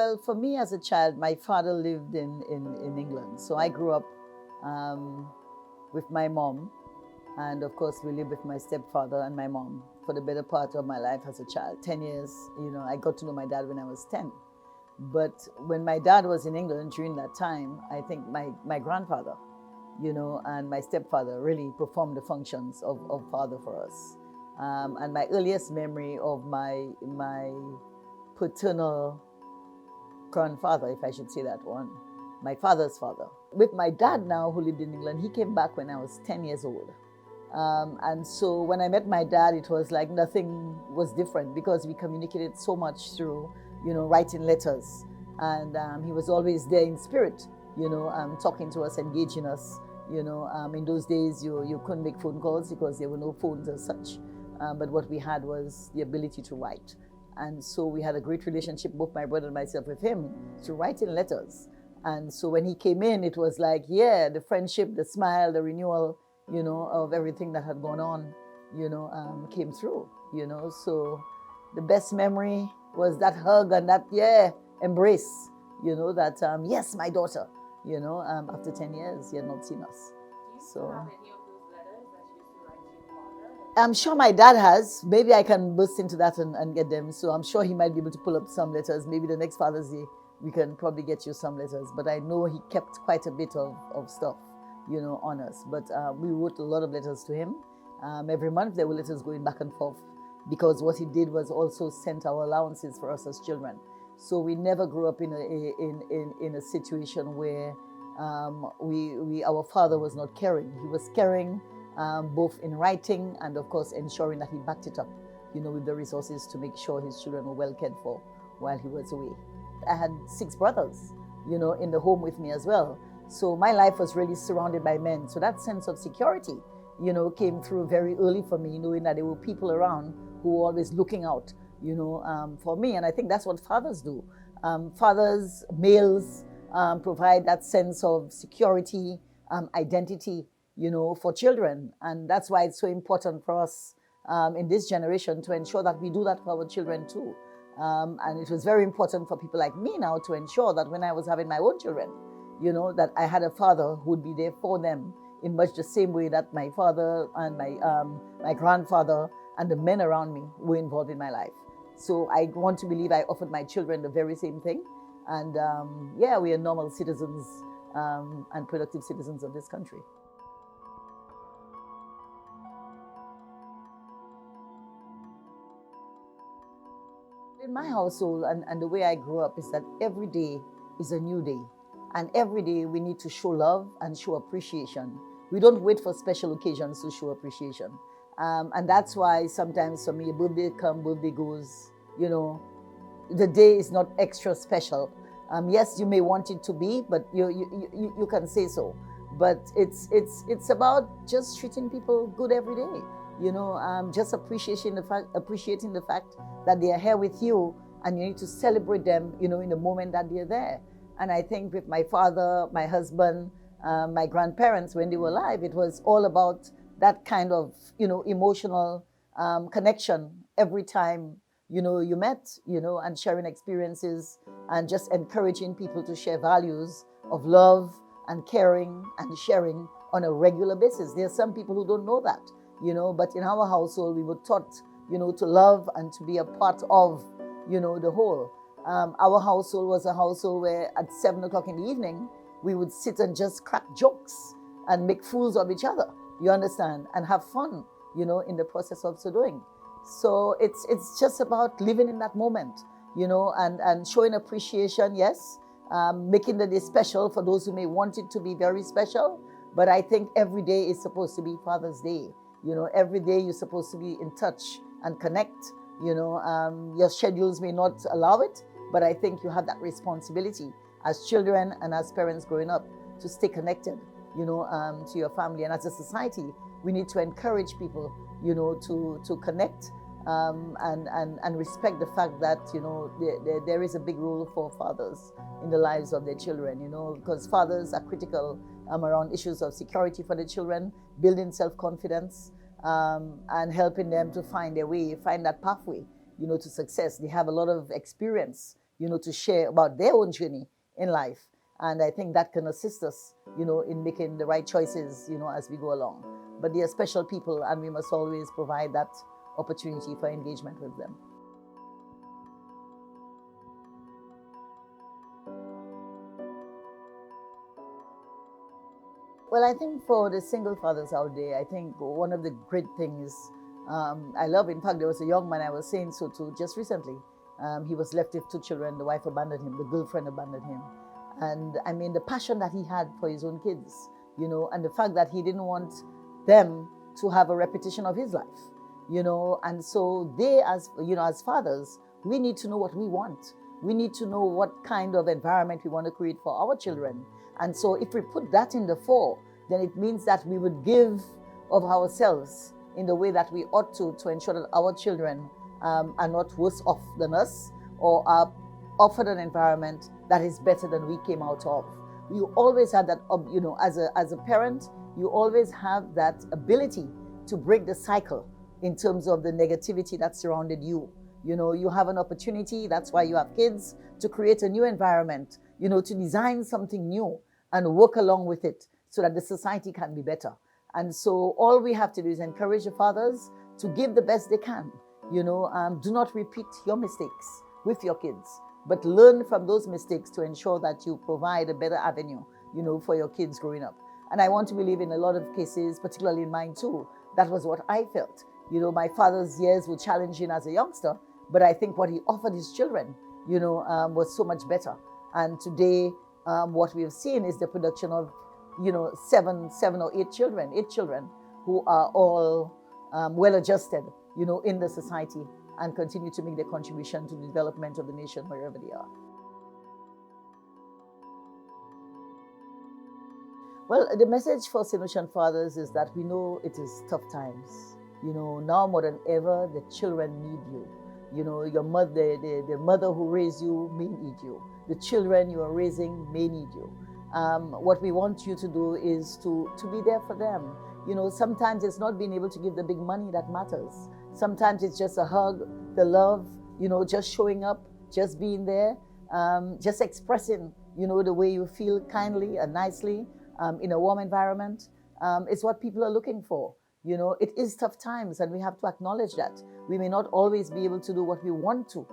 Well, for me as a child, my father lived in England. So I grew up um, with my mom. And of course, we lived with my stepfather and my mom for the better part of my life as a child. 10 years, I got to know my dad when I was 10. But when my dad was in England during that time, I think my grandfather, and my stepfather really performed the functions of father for us. And my earliest memory of my paternal grandfather, if I should say that one, my father's father. With my dad now, who lived in England, he came back when I was 10 years old. And so when I met my dad, it was like nothing was different because we communicated so much through, writing letters. And he was always there in spirit, talking to us, engaging us. In those days, you couldn't make phone calls because there were no phones as such. But what we had was the ability to write. And so we had a great relationship, both my brother and myself, with him, through writing letters. And so when he came in, it was like, the friendship, the smile, the renewal, of everything that had gone on, came through, So the best memory was that hug and that, embrace, that, yes, my daughter, after 10 years, he had not seen us. Do you have any of those letters that you used to write to your father? I'm sure my dad has. Maybe I can burst into that and get them. So I'm sure he might be able to pull up some letters. Maybe the next Father's Day, we can probably get you some letters. But I know he kept quite a bit of stuff, on us. But we wrote a lot of letters to him. Every month there were letters going back and forth because what he did was also sent our allowances for us as children. So we never grew up in a situation where our father was not caring. He was caring both in writing and, of course, ensuring that he backed it up, with the resources to make sure his children were well cared for while he was away. I had 6 brothers, in the home with me as well. So my life was really surrounded by men. So that sense of security, came through very early for me, knowing that there were people around who were always looking out, for me. And I think that's what fathers do. Fathers, males, provide that sense of security, identity, for children. And that's why it's so important for us in this generation to ensure that we do that for our children too. And it was very important for people like me now to ensure that when I was having my own children, that I had a father who would be there for them in much the same way that my father and my grandfather and the men around me were involved in my life. So I want to believe I offered my children the very same thing. And we are normal citizens and productive citizens of this country. In my household and the way I grew up is that every day is a new day. And every day we need to show love and show appreciation. We don't wait for special occasions to show appreciation. And that's why sometimes for me, birthday comes, birthday goes, the day is not extra special. Yes, you may want it to be, but you can say so. But it's about just treating people good every day. Just appreciating the fact that they are here with you, and you need to celebrate them, in the moment that they're there. And I think with my father, my husband, my grandparents, when they were alive, it was all about that kind of, emotional connection every time, you met, and sharing experiences and just encouraging people to share values of love and caring and sharing on a regular basis. There are some people who don't know that, but in our household, we were taught, to love and to be a part of, the whole. Our household was a household where at 7 o'clock in the evening, we would sit and just crack jokes and make fools of each other, you understand, and have fun, in the process of so doing. So it's just about living in that moment, and showing appreciation, yes, making the day special for those who may want it to be very special. But I think every day is supposed to be Father's Day. Every day you're supposed to be in touch and connect. Your schedules may not allow it, but I think you have that responsibility as children and as parents growing up to stay connected, to your family. And as a society, we need to encourage people, to connect and respect the fact that, there is a big role for fathers in the lives of their children, because fathers are critical around issues of security for the children, building self-confidence, and helping them to find their way, find that pathway, to success. They have a lot of experience, to share about their own journey in life. And I think that can assist us, in making the right choices, as we go along. But they are special people, and we must always provide that opportunity for engagement with them. Well, I think for the single fathers out there, I think one of the great things I love, in fact, there was a young man I was saying so to just recently. He was left with 2 children. The wife abandoned him, the girlfriend abandoned him. And I mean, the passion that he had for his own kids, and the fact that he didn't want them to have a repetition of his life, and so they, as fathers, we need to know what we want. We need to know what kind of environment we want to create for our children. And so if we put that in the fore, then it means that we would give of ourselves in the way that we ought to ensure that our children are not worse off than us, or are offered an environment that is better than we came out of. You always have that, as a parent, you always have that ability to break the cycle in terms of the negativity that surrounded you. You have an opportunity, that's why you have kids, to create a new environment, to design something new and work along with it so that the society can be better. And so all we have to do is encourage the fathers to give the best they can. Do not repeat your mistakes with your kids, but learn from those mistakes to ensure that you provide a better avenue, for your kids growing up. And I want to believe in a lot of cases, particularly in mine too, that was what I felt. My father's years were challenging as a youngster, but I think what he offered his children, was so much better. And today, what we have seen is the production of, seven or eight children who are all well adjusted, in the society, and continue to make their contribution to the development of the nation wherever they are. Well, the message for St. Lucian fathers is that we know it is tough times. Now more than ever, the children need you. Your mother, the mother who raised you may need you. The children you are raising may need you. What we want you to do is to be there for them. Sometimes it's not being able to give the big money that matters. Sometimes it's just a hug, the love, just showing up, just being there, just expressing, the way you feel kindly and nicely in a warm environment. It's what people are looking for. It is tough times, and we have to acknowledge that. We may not always be able to do what we want to,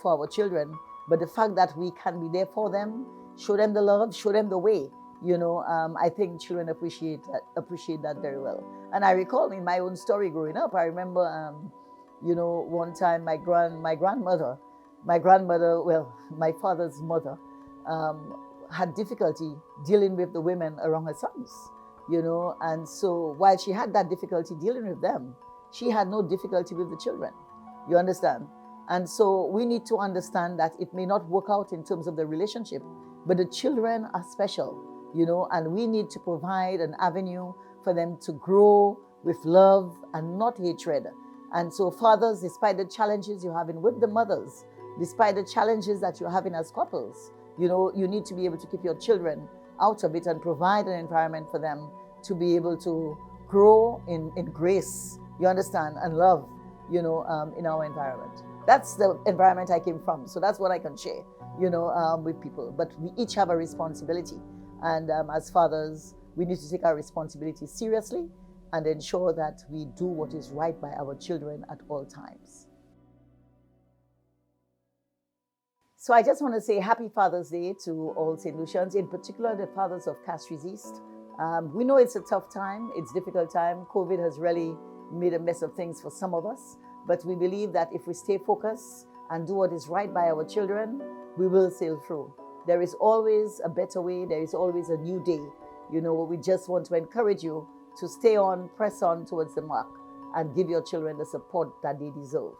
for our children, but the fact that we can be there for them, show them the love, show them the way, I think children appreciate that very well. And I recall in my own story growing up, I remember, one time my grandmother, well, my father's mother, had difficulty dealing with the women around her sons, and so while she had that difficulty dealing with them, she had no difficulty with the children, you understand? And so we need to understand that it may not work out in terms of the relationship, but the children are special, and we need to provide an avenue for them to grow with love and not hatred. And so fathers, despite the challenges you're having with the mothers, despite the challenges that you're having as couples, you need to be able to keep your children out of it and provide an environment for them to be able to grow in grace, you understand, and love, in our environment. That's the environment I came from, so that's what I can share, with people. But we each have a responsibility, and as fathers, we need to take our responsibility seriously and ensure that we do what is right by our children at all times. So I just want to say Happy Father's Day to all St. Lucians, in particular the fathers of Castries East. We know it's a tough time, it's a difficult time. COVID has really made a mess of things for some of us, but we believe that if we stay focused and do what is right by our children, we will sail through. There is always a better way, there is always a new day. We just want to encourage you to stay on, press on towards the mark, and give your children the support that they deserve.